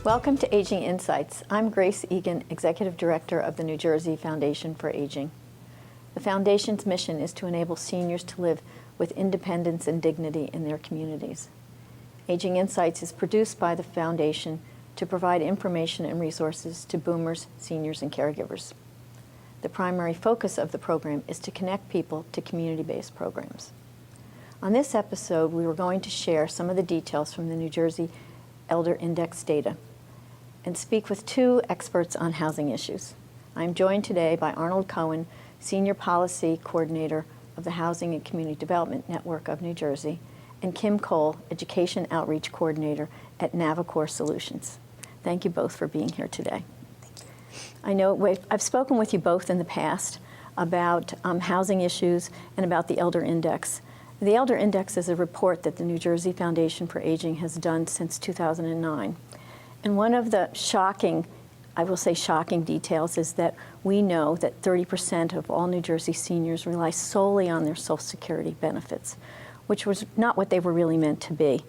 Welcome to Aging Insights. I'm Grace Egan, Executive Director of the New Jersey Foundation for Aging. The Foundation's mission is to enable seniors to live with independence and dignity in their communities. Aging Insights is produced by the Foundation to provide information and resources to boomers, seniors, and caregivers. The primary focus of the program is to connect people to community-based programs. On this episode, we were going to share some of the details from the New Jersey Elder Index data and speak with two experts on housing issues. I'm joined today by Arnold Cohen, Senior Policy Coordinator of the Housing and Community Development Network of New Jersey, and Kim Cole, Education Outreach Coordinator at Navicor Solutions. Thank you both for being here today. I know I've spoken with you both in the past about housing issues and about the Elder Index. The Elder Index is a report that the New Jersey Foundation for Aging has done since 2009. And one of the shocking, I will say shocking details is that we know that 30% of all New Jersey seniors rely solely on their Social Security benefits, which was not what they were really meant to be.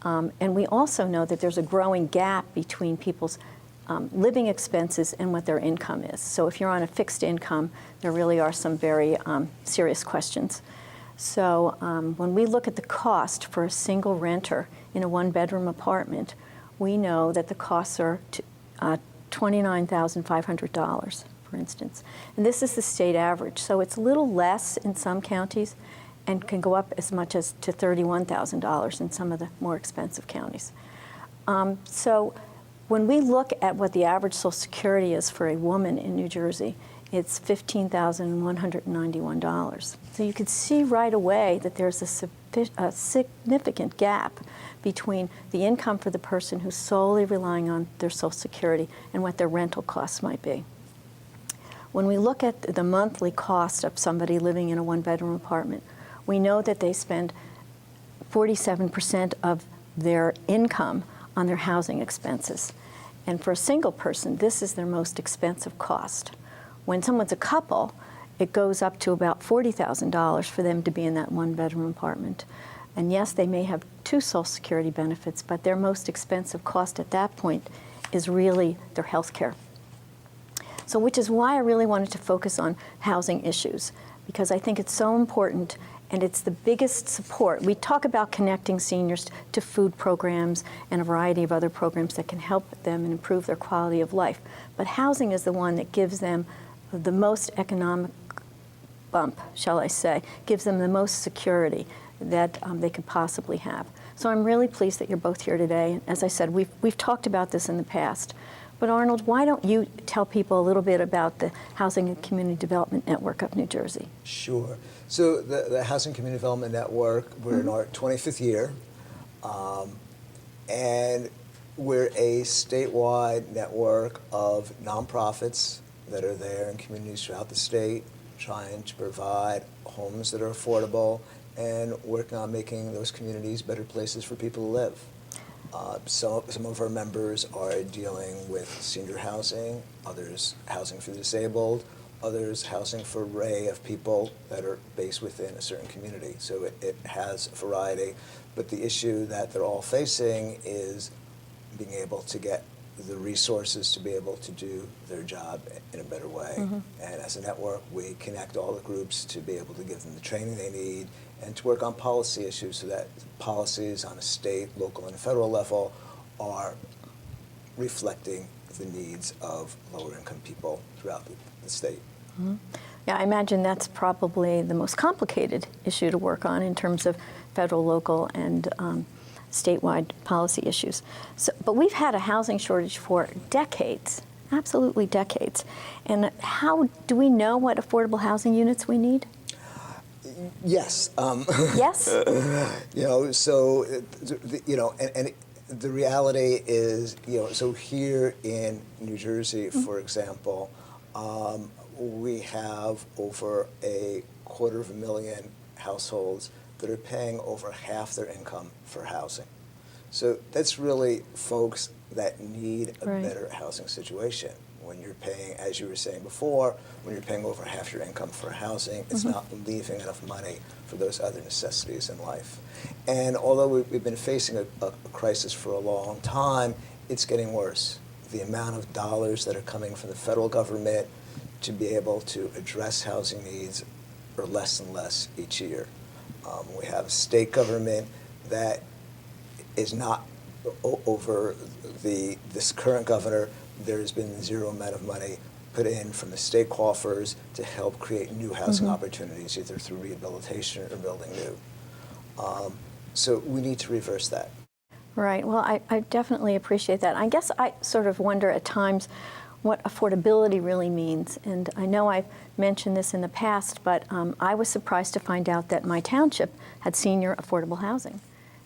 And we also know that there's a growing gap between people's living expenses and what their income is. So if you're on a fixed income, there really are some very serious questions. So when we look at the cost for a single renter in a one-bedroom apartment, we know that the costs are $29,500, for instance. And this is the state average. So it's a little less in some counties and can go up as much as to $31,000 in some of the more expensive counties. So when we look at what the average Social Security is for a woman in New Jersey, it's $15,191. So you could see right away that there's a significant gap between the income for the person who's solely relying on their Social Security and what their rental costs might be. When we look at the monthly cost of somebody living in a one-bedroom apartment, we know that they spend 47% of their income on their housing expenses. And for a single person, this is their most expensive cost. When someone's a couple, it goes up to about $40,000 for them to be in that one-bedroom apartment. And yes, they may have two Social Security benefits, but their most expensive cost at that point is really their health care. So which is why I really wanted to focus on housing issues, because I think it's so important and it's the biggest support. We talk about connecting seniors to food programs and a variety of other programs that can help them and improve their quality of life. But housing is the one that gives them the most economic bump, shall I say, gives them the most security that they could possibly have. So I'm really pleased that you're both here today. As I said, we've talked about this in the past. But Arnold, why don't you tell people a little bit about the Housing and Community Development Network of New Jersey? Sure. So the Housing Community Development Network, we're in our 25th year, and we're a statewide network of nonprofits that are there in communities throughout the state, trying to provide homes that are affordable and working on making those communities better places for people to live. Some of our members are dealing with senior housing, others housing for the disabled, others housing for an array of people that are based within a certain community. So it has a variety, but the issue that they're all facing is being able to get the resources to be able to do their job in a better way. Mm-hmm. And as a network, we connect all the groups to be able to give them the training they need and to work on policy issues so that policies on a state, local, and federal level are reflecting the needs of lower income people throughout the state. Mm-hmm. Yeah, I imagine that's probably the most complicated issue to work on in terms of federal, local, and statewide policy issues. So, but we've had a housing shortage for decades, absolutely decades. And how do we know what affordable housing units we need? Yes. Yes? So, and the reality is, so here in New Jersey, for example, we have over 250,000 households that are paying over half their income for housing. So that's really folks that need a better housing situation. When you're paying, as you were saying before, when you're paying over half your income for housing, it's not leaving enough money for those other necessities in life. And although we've been facing a crisis for a long time, it's getting worse. The amount of dollars that are coming from the federal government to be able to address housing needs are less and less each year. We have state government that is not over this current governor. There has been zero amount of money put in from the state coffers to help create new housing opportunities, either through rehabilitation or building new. So we need to reverse that. Right. Well, I definitely appreciate that. I guess I sort of wonder at times what affordability really means. And I know I've mentioned this in the past, but I was surprised to find out that my township had senior affordable housing.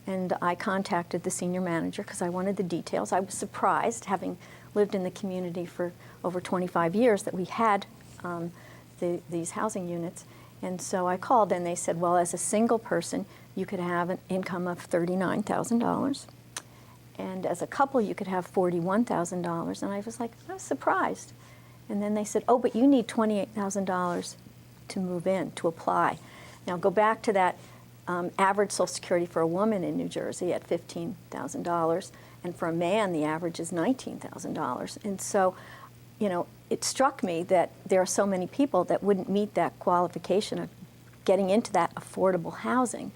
And I contacted the senior manager because I wanted the details. I was surprised, having lived in the community for over 25 years, that we had these housing units. And so I called and they said, well, as a single person, you could have an income of $39,000. And as a couple, you could have $41,000. And I was surprised. And then they said, oh, but you need $28,000 to move in, to apply. Now go back to that average Social Security for a woman in New Jersey at $15,000. And for a man, the average is $19,000. And so, you know, it struck me that there are so many people that wouldn't meet that qualification of getting into that affordable housing.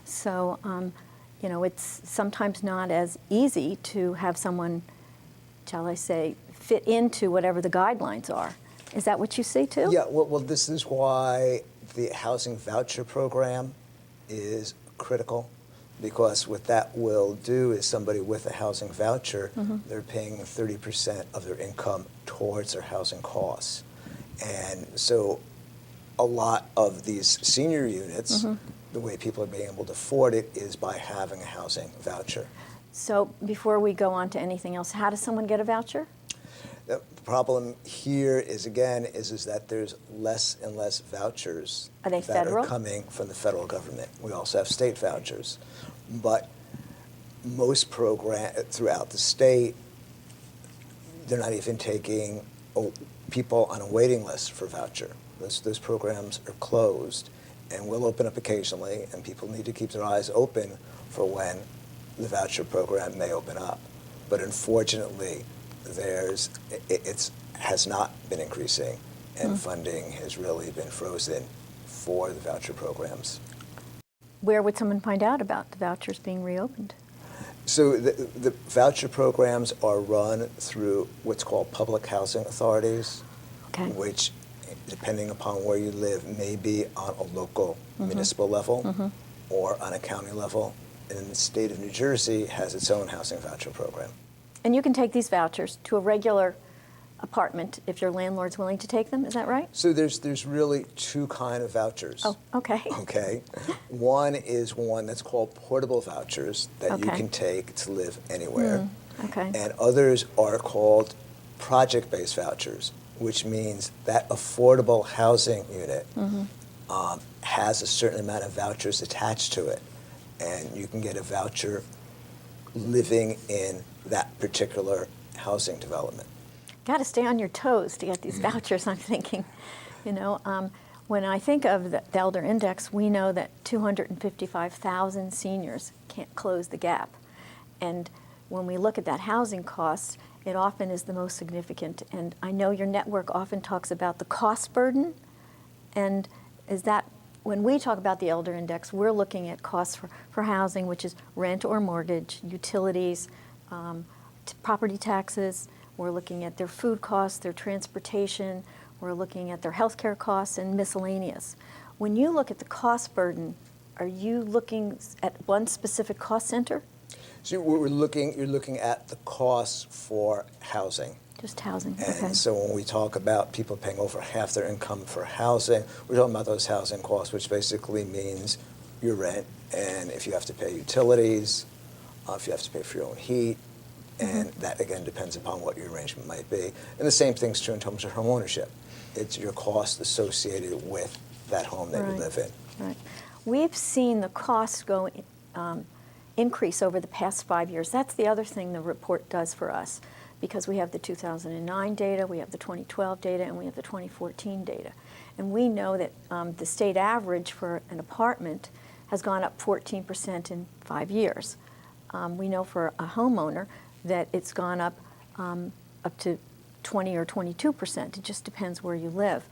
So, you know, it's sometimes not as easy to have someone, shall I say, fit into whatever the guidelines are. Is that what you see too? Yeah, well, this is why the housing voucher program is critical, because what that will do is somebody with a housing voucher, they're paying 30% of their income towards their housing costs. And so a lot of these senior units, the way people are being able to afford it is by having a housing voucher. So before we go on to anything else, how does someone get a voucher? The problem here is, again, is that there's less and less vouchers Are they that federal? are coming from the federal government. We also have state vouchers. But most programs throughout the state, they're not even taking people on a waiting list for voucher. Those programs are closed and will open up occasionally, and people need to keep their eyes open for when the voucher program may open up. But unfortunately, it has not been increasing, and funding has really been frozen for the voucher programs. Where would someone find out about the vouchers being reopened? So the voucher programs are run through what's called public housing authorities, Okay. which, depending upon where you live, may be on a local municipal level or on a county level. And the state of New Jersey has its own housing voucher program. And you can take these vouchers to a regular apartment if your landlord's willing to take them, is that right? So there's really two kind of vouchers. Oh, okay. Okay. One is one that's called portable vouchers that you Okay. can take to live anywhere. Okay. And others are called project-based vouchers, which means that affordable housing unit has a certain amount of vouchers attached to it. And you can get a voucher living in that particular housing development. Got to stay on your toes to get these vouchers, I'm thinking. You know, when I think of the Elder Index, we know that 255,000 seniors can't close the gap. And when we look at that housing cost, it often is the most significant. And I know your network often talks about the cost burden. And is that, when we talk about the Elder Index, we're looking at costs for housing, which is rent or mortgage, utilities, property taxes. We're looking at their food costs, their transportation. We're looking at their health care costs and miscellaneous. When you look at the cost burden, are you looking at one specific cost center? So you're looking at the costs for housing. Just housing, And okay. so when we talk about people paying over half their income for housing, we're talking about those housing costs, which basically means your rent, and if you have to pay utilities, if you have to pay for your own heat, and that, again, depends upon what your arrangement might be. And the same thing's true in terms of home ownership. It's your cost associated with that home that you live in. Right. We've seen the costs go increase over the past 5 years. That's the other thing the report does for us, because we have the 2009 data, we have the 2012 data, and we have the 2014 data. And we know that the state average for an apartment has gone up 14% in 5 years. We know for a homeowner, that it's gone up up to 20 or 22%. It just depends where you live.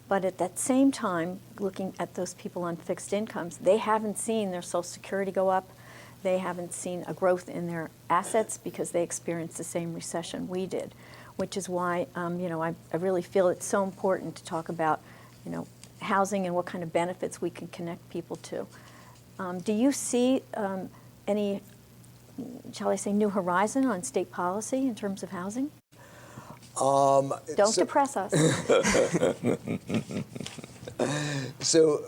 But at that same time, looking at those people on fixed incomes, they haven't seen their Social Security go up. They haven't seen a growth in their assets because they experienced the same recession we did, which is why I really feel it's so important to talk about housing and what kind of benefits we can connect people to. Do you see any, shall I say, new horizon on state policy in terms of housing? Don't depress us. So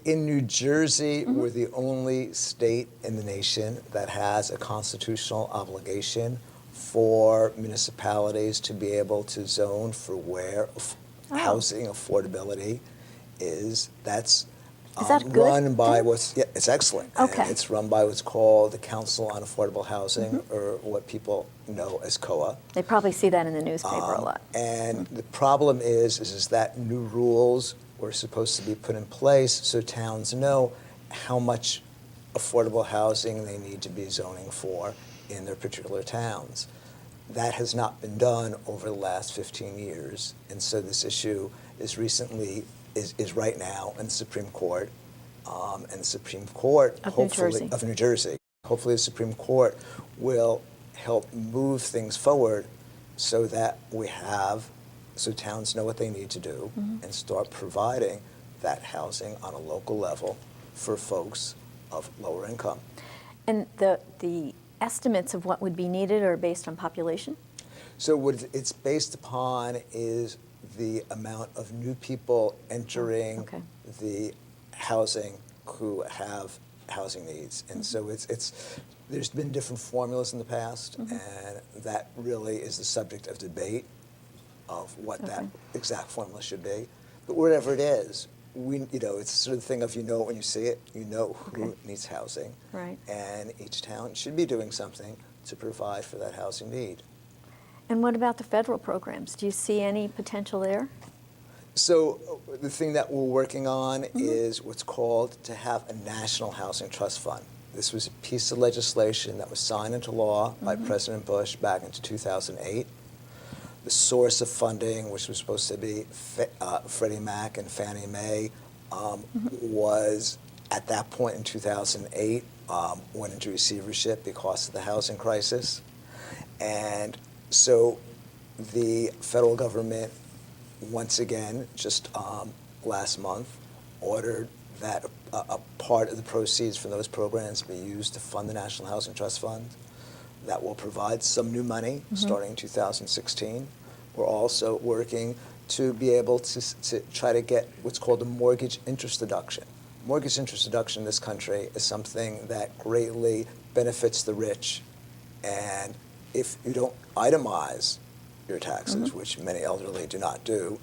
in New Jersey, we're the only state in the nation that has a constitutional obligation for municipalities to be able to zone for where housing affordability is. That's Is that good? run by it's excellent. Okay. And it's run by what's called the Council on Affordable Housing, or what people know as COA. They probably see that in the newspaper a lot. And the problem is that new rules were supposed to be put in place so towns know how much affordable housing they need to be zoning for in their particular towns. That has not been done over the last 15 years, and so this issue is right now in the Supreme Court, and the Supreme Court Of New Jersey. Hopefully the Supreme Court will help move things forward so that so towns know what they need to do and start providing that housing on a local level for folks of lower income. And the estimates of what would be needed are based on population? So what it's based upon is the amount of new people entering the housing who have housing needs. And so there's been different formulas in the past, and that really is the subject of debate of what that exact formula should be. But whatever it is, it's sort of the thing of it when you see it, who needs housing. Right. And each town should be doing something to provide for that housing need. And what about the federal programs? Do you see any potential there? So the thing that we're working on is what's called to have a National Housing Trust Fund. This was a piece of legislation that was signed into law by President Bush back into 2008. The source of funding, which was supposed to be Freddie Mac and Fannie Mae, was at that point in 2008 went into receivership because of the housing crisis. And so the federal government, once again, just last month, ordered that a part of the proceeds from those programs be used to fund the National Housing Trust Fund. That will provide some new money starting in 2016. We're also working to be able to try to get what's called a mortgage interest deduction. Mortgage interest deduction in this country is something that greatly benefits the rich. And if you don't itemize your taxes, which many elderly do not do,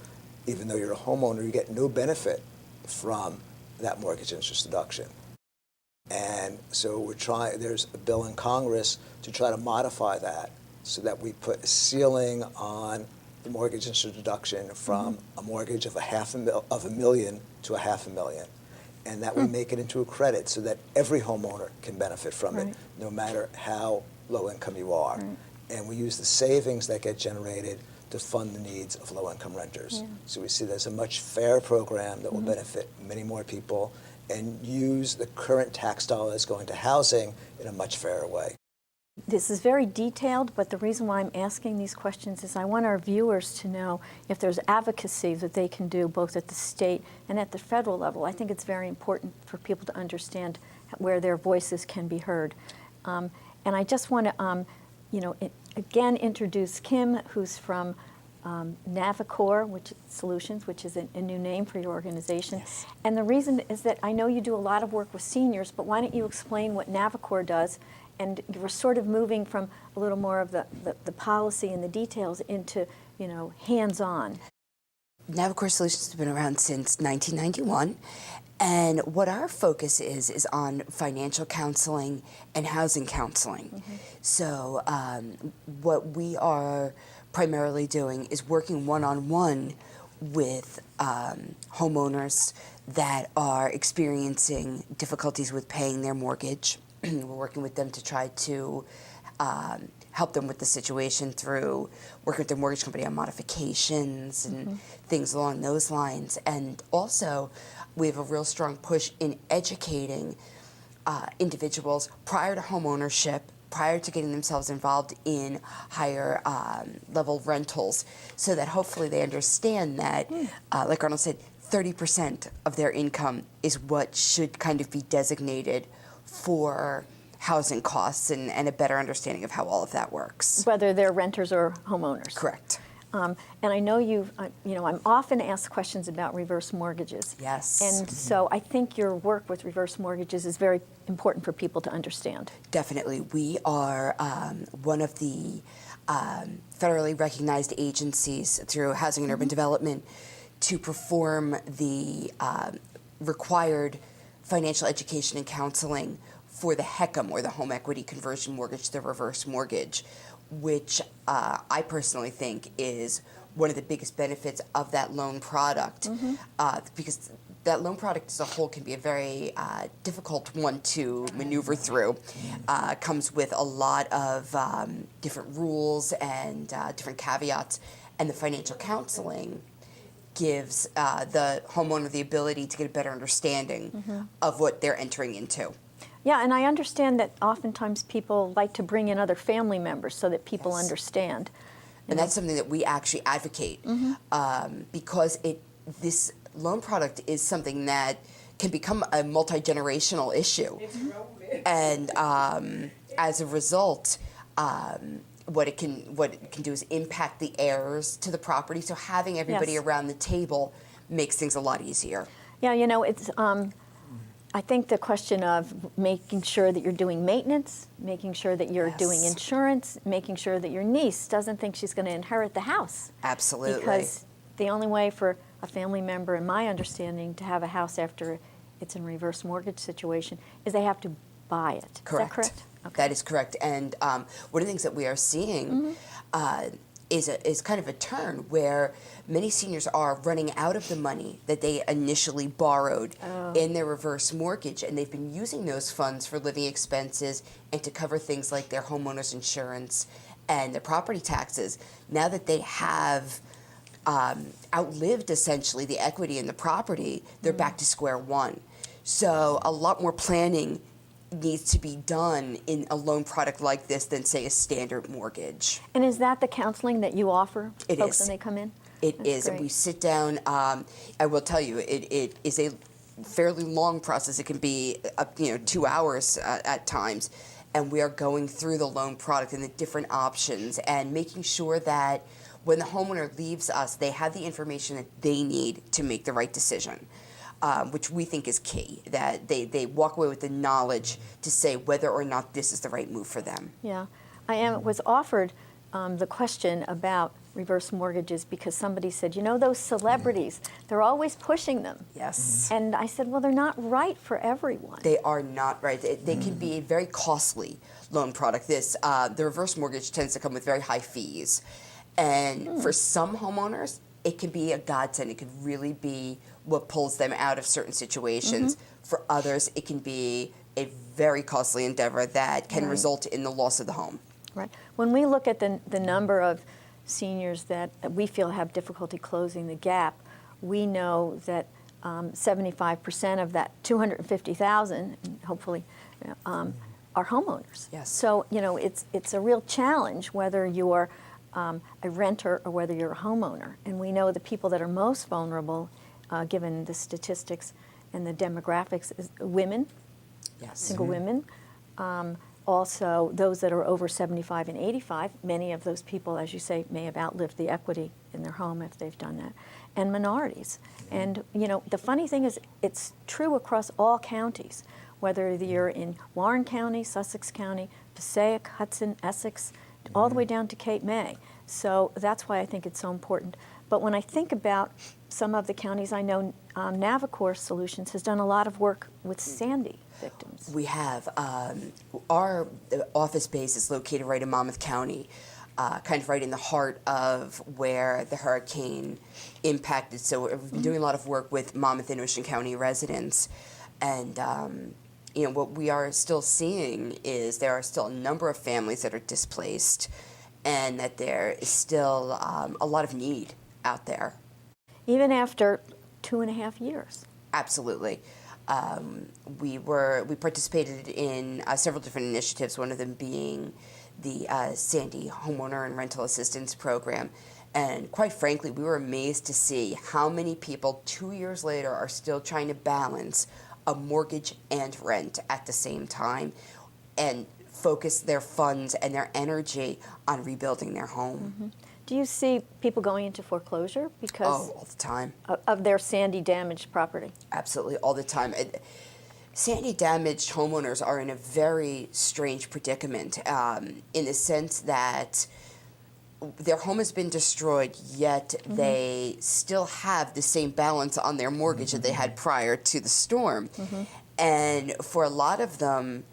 even though you're a homeowner, you get no benefit from that mortgage interest deduction. And so there's a bill in Congress to try to modify that so that we put a ceiling on the mortgage interest deduction from a mortgage of $500,000 to $500,000. And that we make it into a credit so that every homeowner can benefit from it, no matter how low income you are. And we use the savings that get generated to fund the needs of low-income renters. So we see there's a much fairer program that will benefit many more people and use the current tax dollars going to housing in a much fairer way. This is very detailed, but the reason why I'm asking these questions is I want our viewers to know if there's advocacy that they can do both at the state and at the federal level. I think it's very important for people to understand where their voices can be heard. And I just want to, again introduce Kim, who's from Navicor Solutions, which is a new name for your organization. Yes. And the reason is that I know you do a lot of work with seniors, but why don't you explain what Navicor does? And we're sort of moving from a little more of the policy and the details into, hands-on. Navicor Solutions has been around since 1991, and what our focus is on financial counseling and housing counseling. So what we are primarily doing is working one-on-one with homeowners that are experiencing difficulties with paying their mortgage. We're working with them to try to help them with the situation through working with their mortgage company on modifications and things along those lines. And also, we have a real strong push in educating individuals prior to home ownership, prior to getting themselves involved in higher level rentals, so that hopefully they understand that, like Arnold said, 30% of their income is what should kind of be designated for housing costs, and a better understanding of how all of that works. Whether they're renters or homeowners. Correct. And I know I'm often asked questions about reverse mortgages. Yes. And so I think your work with reverse mortgages is very important for people to understand. Definitely. We are one of the federally recognized agencies through Housing and Urban Development to perform the required financial education and counseling for the HECM, or the home equity conversion mortgage, the reverse mortgage, which I personally think is one of the biggest benefits of that loan product, because that loan product as a whole can be a very difficult one to maneuver through. Comes with a lot of different rules and different caveats, and the financial counseling gives the homeowner the ability to get a better understanding of what they're entering into. Yeah, and I understand that oftentimes people like to bring in other family members so that people understand. And that's something that we actually advocate, because this loan product is something that can become a multi-generational issue. It's growing. And as a result, what it can do is impact the heirs to the property. So having everybody Yes. around the table makes things a lot easier. Yeah, it's. I think the question of making sure that you're doing maintenance, making sure that you're doing Yes. insurance, making sure that your niece doesn't think she's going to inherit the house. Absolutely. Because the only way for a family member, in my understanding, to have a house after it's in reverse mortgage situation is they have to buy it. Correct. Is that correct? Okay. That is correct. And one of the things that we are seeing is kind of a turn where many seniors are running out of the money that they initially borrowed in their reverse mortgage, and they've been using those funds for living expenses and to cover things like their homeowner's insurance and their property taxes. Now that they have outlived essentially the equity in the property, they're back to square one. So a lot more planning needs to be done in a loan product like this than, say, a standard mortgage. And is that the counseling that you offer It folks is. when they come in? It That's is, and great. we sit down. I will tell you, it is a fairly long process. It can be 2 hours at times, and we are going through the loan product and the different options and making sure that when the homeowner leaves us, they have the information that they need to make the right decision. Which we think is key, that they walk away with the knowledge to say whether or not this is the right move for them. Yeah, was offered the question about reverse mortgages because somebody said, those celebrities, they're always pushing them. Yes. And I said, well, they're not right for everyone. They are not right. They can be a very costly loan product. The reverse mortgage tends to come with very high fees. And for some homeowners, it can be a godsend. It could really be what pulls them out of certain situations. For others, it can be a very costly endeavor that can result in the loss of the home. Right. When we look at the number of seniors that we feel have difficulty closing the gap, we know that 75% of that 250,000, hopefully, are homeowners. Yes. So, it's a real challenge whether you're a renter or whether you're a homeowner. And we know the people that are most vulnerable, given the statistics and the demographics, is women, Yes. single women. Also, those that are over 75 and 85, many of those people, as you say, may have outlived the equity in their home if they've done that, and minorities. And, the funny thing is it's true across all counties, whether you're in Warren County, Sussex County, Passaic, Hudson, Essex, all the way down to Cape May. So that's why I think it's so important. But when I think about some of the counties, I know Navicor Solutions has done a lot of work with Sandy victims. We have. Our office base is located right in Monmouth County, kind of right in the heart of where the hurricane impacted. So we've been doing a lot of work with Monmouth and Ocean County residents. And what we are still seeing is there are still a number of families that are displaced, and that there is still a lot of need out there. Even after 2.5 years. Absolutely. We participated in several different initiatives, one of them being the Sandy Homeowner and Rental Assistance Program. And quite frankly, we were amazed to see how many people 2 years later are still trying to balance a mortgage and rent at the same time and focus their funds and their energy on rebuilding their home. Do you see people going into foreclosure because All the time. of their Sandy damaged property? Absolutely, all the time. Sandy damaged homeowners are in a very strange predicament in the sense that their home has been destroyed, yet they still have the same balance on their mortgage that they had prior to the storm. And for a lot of them,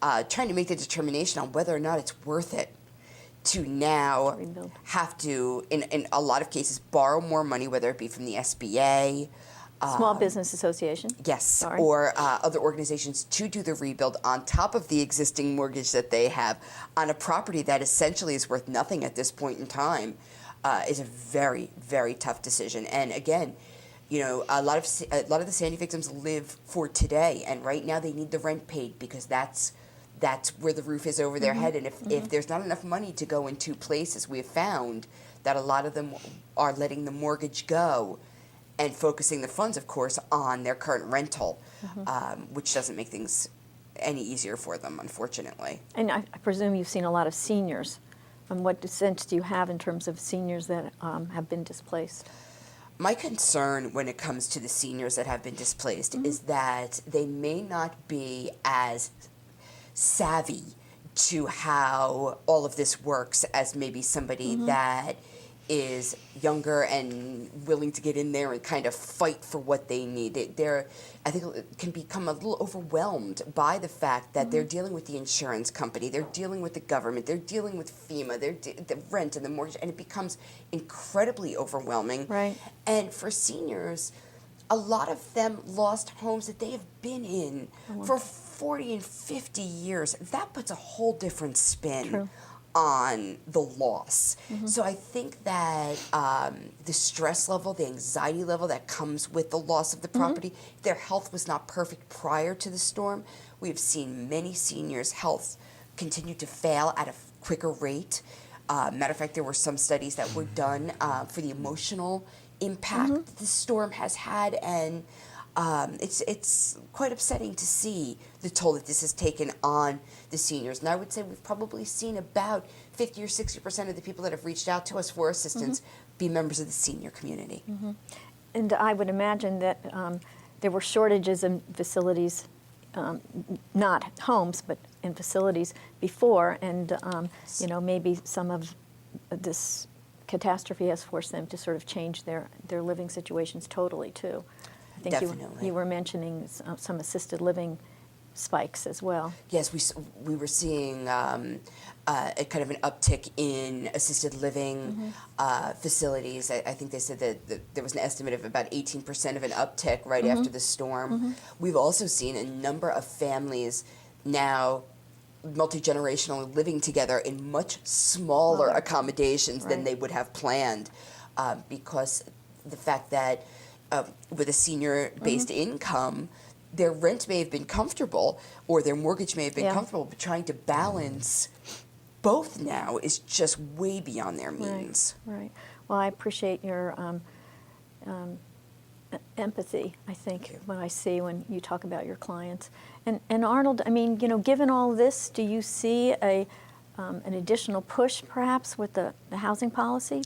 trying to make the determination on whether or not it's worth it to now Rebuild. have to, in a lot of cases, borrow more money, whether it be from the SBA, Small Business Association? yes, Sorry. or other organizations to do the rebuild on top of the existing mortgage that they have on a property that essentially is worth nothing at this point in time, is a very, very tough decision. And again, a lot of the Sandy victims live for today, and right now they need the rent paid because that's where the roof is over their head. And if there's not enough money to go in two places, we have found that a lot of them are letting the mortgage go and focusing the funds, of course, on their current rental, which doesn't make things any easier for them, unfortunately. And I presume you've seen a lot of seniors. What sense do you have in terms of seniors that have been displaced? My concern when it comes to the seniors that have been displaced is that they may not be as savvy to how all of this works as maybe somebody that is younger and willing to get in there and kind of fight for what they need. I think it can become a little overwhelmed by the fact that they're dealing with the insurance company, they're dealing with the government, they're dealing with FEMA, the rent and the mortgage, and it becomes incredibly overwhelming. Right. And for seniors, a lot of them lost homes that they have been in for 40 and 50 years. That puts a whole different spin True. on the loss. So I think that the stress level, the anxiety level that comes with the loss of the property, their health was not perfect prior to the storm. We've seen many seniors' health continue to fail at a quicker rate. Matter of fact, there were some studies that were done for the emotional impact the storm has had, and it's quite upsetting to see the toll that this has taken on the seniors. And I would say we've probably seen about 50 or 60% of the people that have reached out to us for assistance be members of the senior community. And I would imagine that there were shortages in facilities, not homes, but in facilities before, and maybe some of this catastrophe has forced them to sort of change their living situations totally too. I think Definitely. you were mentioning some assisted living spikes as well. Yes, we were seeing a kind of an uptick in assisted living facilities. I think they said that there was an estimate of about 18% of an uptick right after the storm. We've also seen a number of families now multi-generationally living together in much smaller accommodations than they would have planned, because the fact that with a senior-based income, their rent may have been comfortable or their mortgage may have been comfortable, but trying to balance both now is just way beyond their means. Right. Well, I appreciate your empathy, I think, when I see when you talk about your clients. And Arnold, I mean, given all this, do you see an additional push, perhaps, with the housing policy?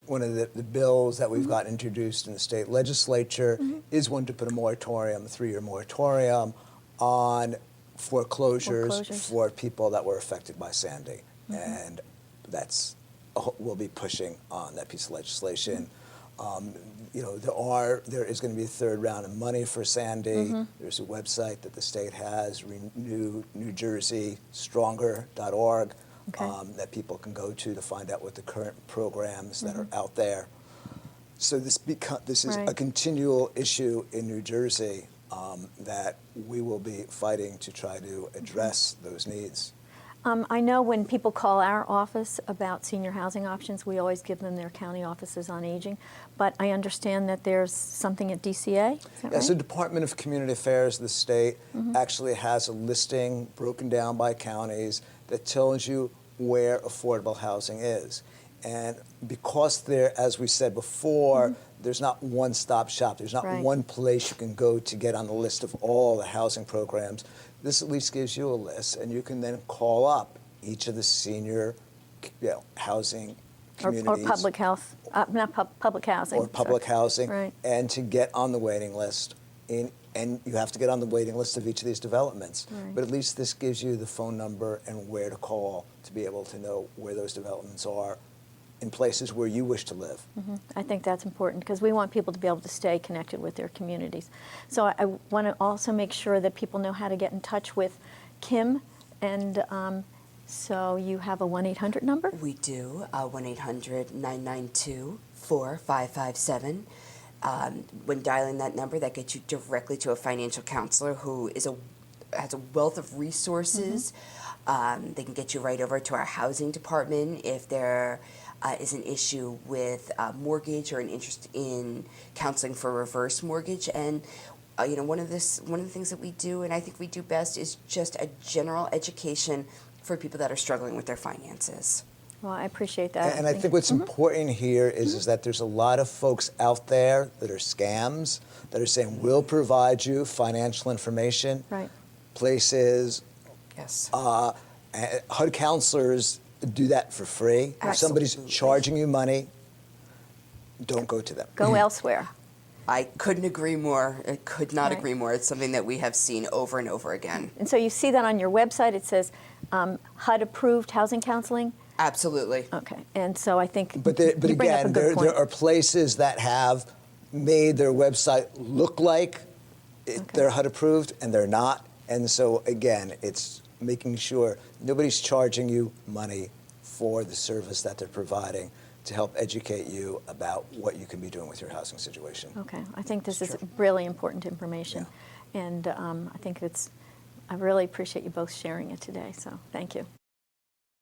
One of the bills that we've got introduced in the state legislature is one to put a moratorium, a 3-year moratorium, on foreclosures for people that were affected by Sandy. And we'll be pushing on that piece of legislation. There is going to be a third round of money for Sandy. There's a website that the state has, New Jersey Stronger.org, that people can go to find out what the current programs that are out there. So this is a continual issue in New Jersey. that we will be fighting to try to address those needs. I know when people call our office about senior housing options, we always give them their county offices on aging, but I understand that there's something at DCA, is that Yeah, right? so Department of Community Affairs of the state actually has a listing broken down by counties that tells you where affordable housing is. And because there, as we said before, there's not one-stop shop. There's not Right. one place you can go to get on the list of all the housing programs. This at least gives you a list, and you can then call up each of the senior, housing Or communities. public health, not public housing. Or public sorry. housing, Right. and to get on the waiting list. And you have to get on the waiting list of each of these developments. Right. But at least this gives you the phone number and where to call to be able to know where those developments are in places where you wish to live. I think that's important because we want people to be able to stay connected with their communities. So I want to also make sure that people know how to get in touch with Kim, and so you have a 1-800 number? We do, 1-800-992-4557. When dialing that number, that gets you directly to a financial counselor who has a wealth of resources. They can get you right over to our housing department if there is an issue with mortgage or an interest in counseling for reverse mortgage. And one of the things that we do, and I think we do best, is just a general education for people that are struggling with their finances. Well, I appreciate that. And I think what's important here is that there's a lot of folks out there that are scams that are saying, we'll provide you financial information. Right. Places, Yes. HUD counselors do that for free. If somebody's Absolutely. charging you money, don't go to them. Go elsewhere. I couldn't agree more. I could not Right. agree more. It's something that we have seen over and over again. And so you see that on your website. It says HUD-approved housing counseling. Absolutely. Okay. And so I think But you bring up a again, good point. there are places that have made their website look like they're HUD approved, and they're not. And so again, it's making sure nobody's charging you money for the service that they're providing to help educate you about what you can be doing with your housing situation. Okay, I think this is really important information, and I really appreciate you both sharing it today, so thank you.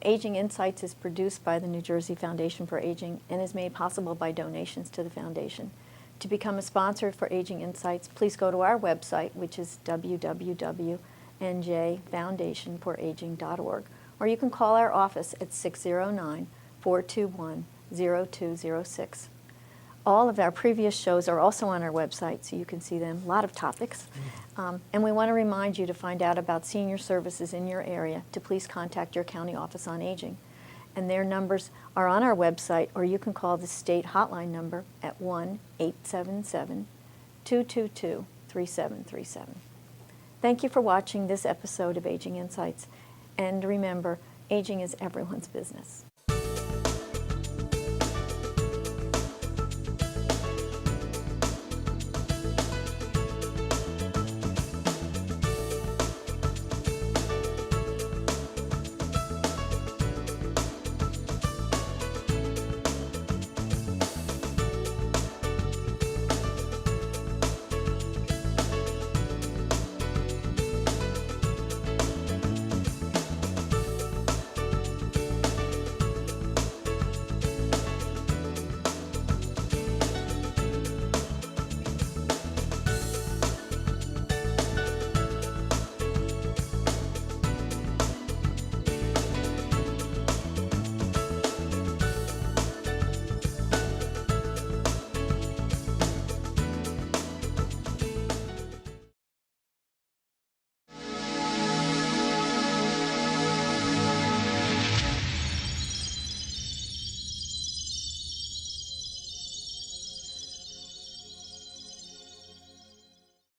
Aging Insights is produced by the New Jersey Foundation for Aging and is made possible by donations to the foundation. To become a sponsor for Aging Insights, please go to our website, which is www.njfoundationforaging.org, or you can call our office at 609-421-0206. All of our previous shows are also on our website, so you can see them, a lot of topics. And we want to remind you to find out about senior services in your area to please contact your county office on aging. And their numbers are on our website, or you can call the state hotline number at 1-877-222-3737. Thank you for watching this episode of Aging Insights. And remember, aging is everyone's business.